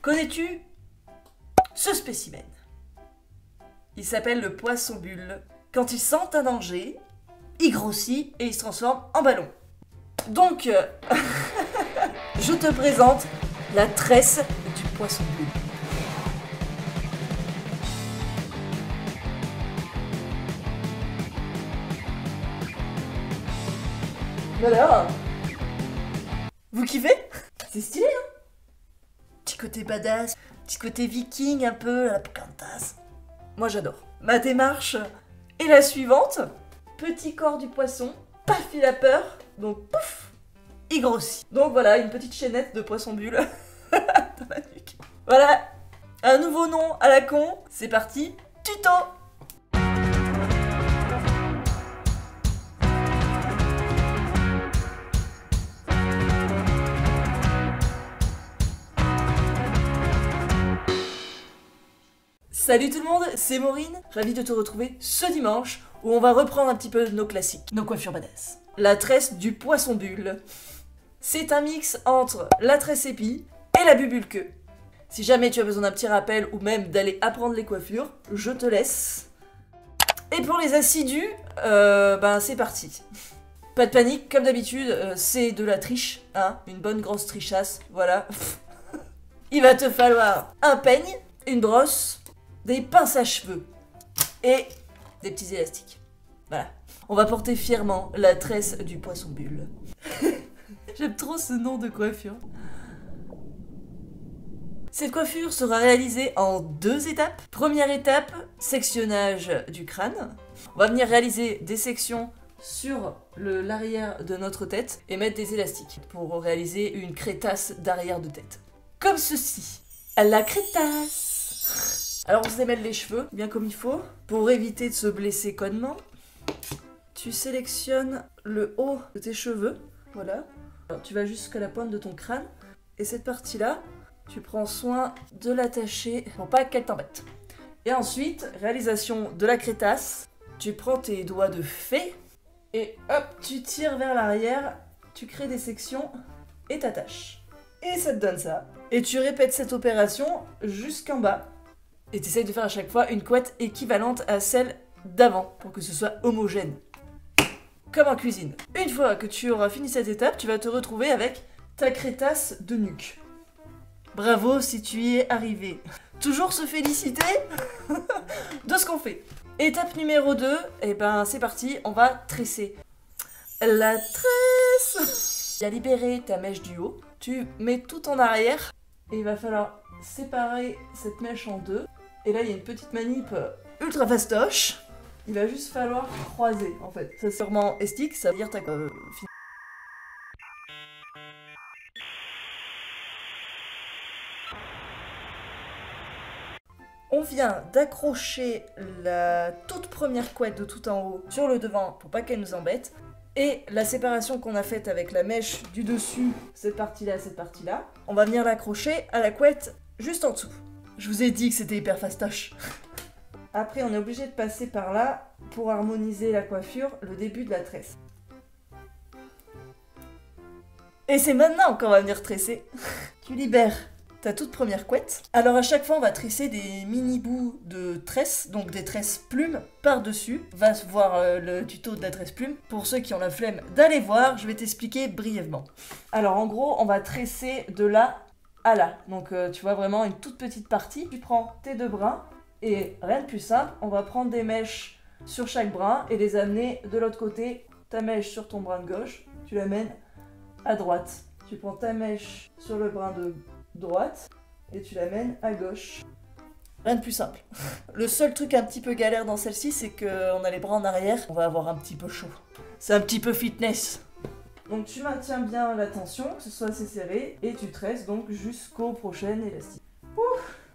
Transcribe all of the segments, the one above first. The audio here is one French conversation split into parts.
Connais-tu ce spécimen? Il s'appelle le poisson bulle. Quand il sent un danger, il grossit et il se transforme en ballon. Donc, je te présente la tresse du poisson bulle. Voilà. Vous kiffez? C'est stylé, hein? Petit côté badass, petit côté viking un peu, à la Pocahontas. Moi j'adore. Ma démarche est la suivante. Petit corps du poisson, paf il a peur, donc pouf, il grossit. Donc voilà, une petite chaînette de poisson bulle dans la nuque. Voilà, un nouveau nom à la con, c'est parti, tuto! Salut tout le monde, c'est Maureen, ravi de te retrouver ce dimanche où on va reprendre un petit peu nos classiques, nos coiffures badass. La tresse du poisson bulle. C'est un mix entre la tresse épi et la bubule queue. Si jamais tu as besoin d'un petit rappel ou même d'aller apprendre les coiffures, je te laisse. Et pour les assidus, c'est parti. Pas de panique, comme d'habitude, c'est de la triche, hein, une bonne grosse trichasse, voilà. Il va te falloir un peigne, une brosse, des pinces à cheveux et des petits élastiques. Voilà. On va porter fièrement la tresse du poisson bulle. J'aime trop ce nom de coiffure. Cette coiffure sera réalisée en 2 étapes. Première étape, sectionnage du crâne. On va venir réaliser des sections sur l'arrière de notre tête et mettre des élastiques pour réaliser une crétasse d'arrière de tête. Comme ceci. La crétasse. Alors on se démêle les cheveux, bien comme il faut. Pour éviter de se blesser connement, tu sélectionnes le haut de tes cheveux, voilà. Alors, tu vas jusqu'à la pointe de ton crâne, et cette partie-là, tu prends soin de l'attacher pour pas qu'elle t'embête. Et ensuite, réalisation de la crétasse, tu prends tes doigts de fée, et hop, tu tires vers l'arrière, tu crées des sections, et t'attaches. Et ça te donne ça. Et tu répètes cette opération jusqu'en bas. Et tu essayes de faire à chaque fois une couette équivalente à celle d'avant, pour que ce soit homogène. Comme en cuisine. Une fois que tu auras fini cette étape, tu vas te retrouver avec ta crétasse de nuque. Bravo si tu y es arrivé. Toujours se féliciter de ce qu'on fait. Étape numéro 2, c'est parti, on va tresser. La tresse. Tu as libéré ta mèche du haut, tu mets tout en arrière, et il va falloir séparer cette mèche en 2. Et là, il y a une petite manip ultra fastoche. Il va juste falloir croiser, en fait. C'est sûrement estique, ça veut dire que t'as fini. On vient d'accrocher la toute première couette de tout en haut sur le devant pour pas qu'elle nous embête. Et la séparation qu'on a faite avec la mèche du dessus, cette partie-là, on va venir l'accrocher à la couette juste en dessous. Je vous ai dit que c'était hyper fastoche. Après, on est obligé de passer par là pour harmoniser la coiffure, le début de la tresse. Et c'est maintenant qu'on va venir tresser. Tu libères ta toute première couette. Alors à chaque fois, on va tresser des mini bouts de tresse, donc des tresses plumes par-dessus. Va voir le tuto de la tresse plume. Pour ceux qui ont la flemme d'aller voir, je vais t'expliquer brièvement. Alors en gros, on va tresser de là à là. Donc tu vois vraiment une toute petite partie. Tu prends tes 2 brins et rien de plus simple, on va prendre des mèches sur chaque brin et les amener de l'autre côté. Ta mèche sur ton brin de gauche, tu l'amènes à droite. Tu prends ta mèche sur le brin de droite et tu l'amènes à gauche. Rien de plus simple. Le seul truc un petit peu galère dans celle-ci, c'est qu'on a les bras en arrière, on va avoir un petit peu chaud. C'est un petit peu fitness. Donc tu maintiens bien la tension, que ce soit assez serré, et tu tresses donc jusqu'au prochain élastique.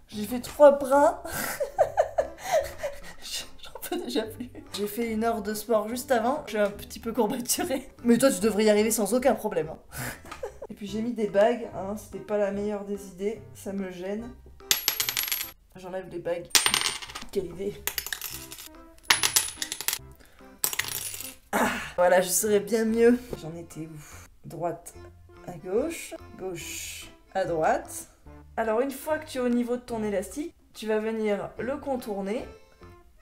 J'ai fait 3 brins. J'en peux déjà plus. J'ai fait 1 heure de sport juste avant, j'ai un petit peu courbaturé. Mais toi tu devrais y arriver sans aucun problème. Hein. Et puis j'ai mis des bagues, hein, c'était pas la meilleure des idées, ça me gêne. J'enlève les bagues. Quelle idée. Voilà, je serais bien mieux. J'en étais où? Droite à gauche, gauche à droite. Alors une fois que tu es au niveau de ton élastique, tu vas venir le contourner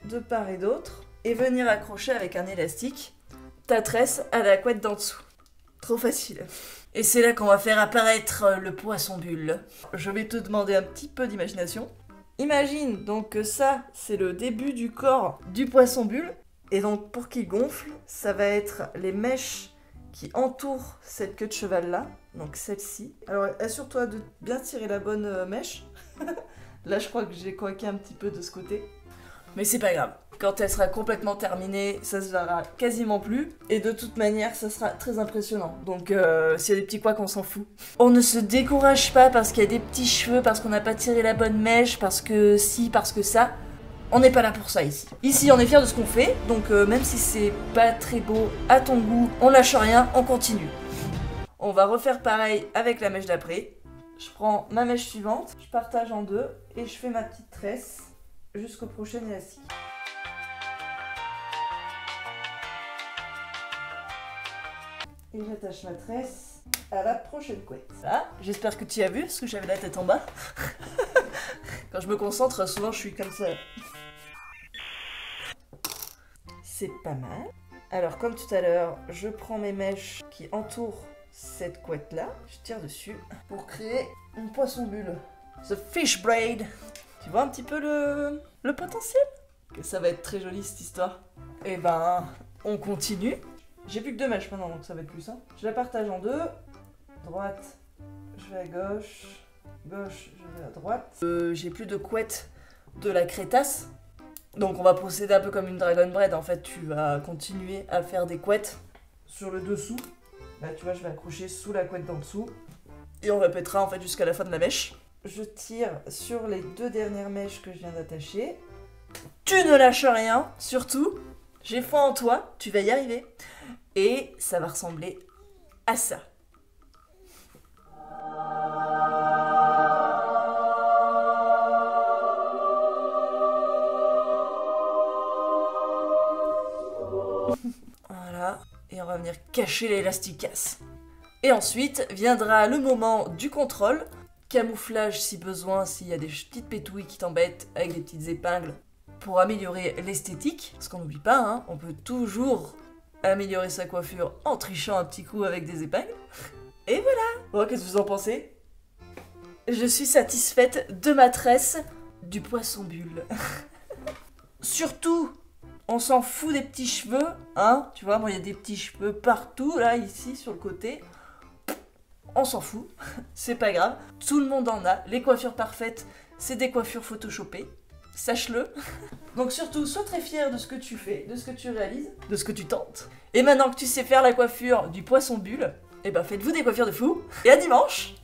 de part et d'autre et venir accrocher avec un élastique ta tresse à la couette d'en dessous. Trop facile. Et c'est là qu'on va faire apparaître le poisson bulle. Je vais te demander un petit peu d'imagination. Imagine donc que ça, c'est le début du corps du poisson bulle. Et donc pour qu'il gonfle, ça va être les mèches qui entourent cette queue de cheval là. Donc celle-ci. Alors assure-toi de bien tirer la bonne mèche. Là je crois que j'ai coiqué un petit peu de ce côté. Mais c'est pas grave. Quand elle sera complètement terminée, ça se verra quasiment plus. Et de toute manière, ça sera très impressionnant. Donc s'il y a des petits couacs, on s'en fout. On ne se décourage pas parce qu'il y a des petits cheveux, parce qu'on n'a pas tiré la bonne mèche, parce que si, parce que ça. On n'est pas là pour ça ici. Ici, on est fiers de ce qu'on fait. Donc même si c'est pas très beau à ton goût, on lâche rien, on continue. On va refaire pareil avec la mèche d'après. Je prends ma mèche suivante, je partage en deux et je fais ma petite tresse jusqu'au prochain élastique. Et j'attache ma tresse à la prochaine couette. Voilà, j'espère que tu as vu, parce que j'avais la tête en bas. Quand je me concentre, souvent je suis comme ça. C'est pas mal. Alors comme tout à l'heure, je prends mes mèches qui entourent cette couette là, je tire dessus pour créer une poisson bulle. The fish braid. Tu vois un petit peu le potentiel? Que ça va être très joli cette histoire. Et ben, on continue. J'ai plus que 2 mèches maintenant, donc ça va être plus simple. Je la partage en deux. Droite, je vais à gauche. Gauche, je vais à droite. J'ai plus de couette de la crétasse. Donc on va procéder un peu comme une dragon braid. En fait, tu vas continuer à faire des couettes sur le dessous. Là, tu vois, je vais accrocher sous la couette d'en dessous. Et on répétera en fait jusqu'à la fin de la mèche. Je tire sur les 2 dernières mèches que je viens d'attacher. Tu ne lâches rien, surtout. J'ai foi en toi, tu vas y arriver. Et ça va ressembler à ça. Voilà. Et on va venir cacher l'élasticasse. Et ensuite viendra le moment du contrôle. Camouflage si besoin, s'il y a des petites pétouilles qui t'embêtent avec des petites épingles pour améliorer l'esthétique. Parce qu'on n'oublie pas, hein, on peut toujours améliorer sa coiffure en trichant un petit coup avec des épingles. Et voilà. Bon, qu'est-ce que vous en pensez? Je suis satisfaite de ma tresse du poisson bulle. Surtout, on s'en fout des petits cheveux, hein. Tu vois, moi il y a des petits cheveux partout, là, ici, sur le côté. On s'en fout, c'est pas grave. Tout le monde en a. Les coiffures parfaites, c'est des coiffures photoshopées. Sache-le. Donc surtout, sois très fier de ce que tu fais, de ce que tu réalises, de ce que tu tentes. Et maintenant que tu sais faire la coiffure du poisson bulle, eh ben faites-vous des coiffures de fou. Et à dimanche!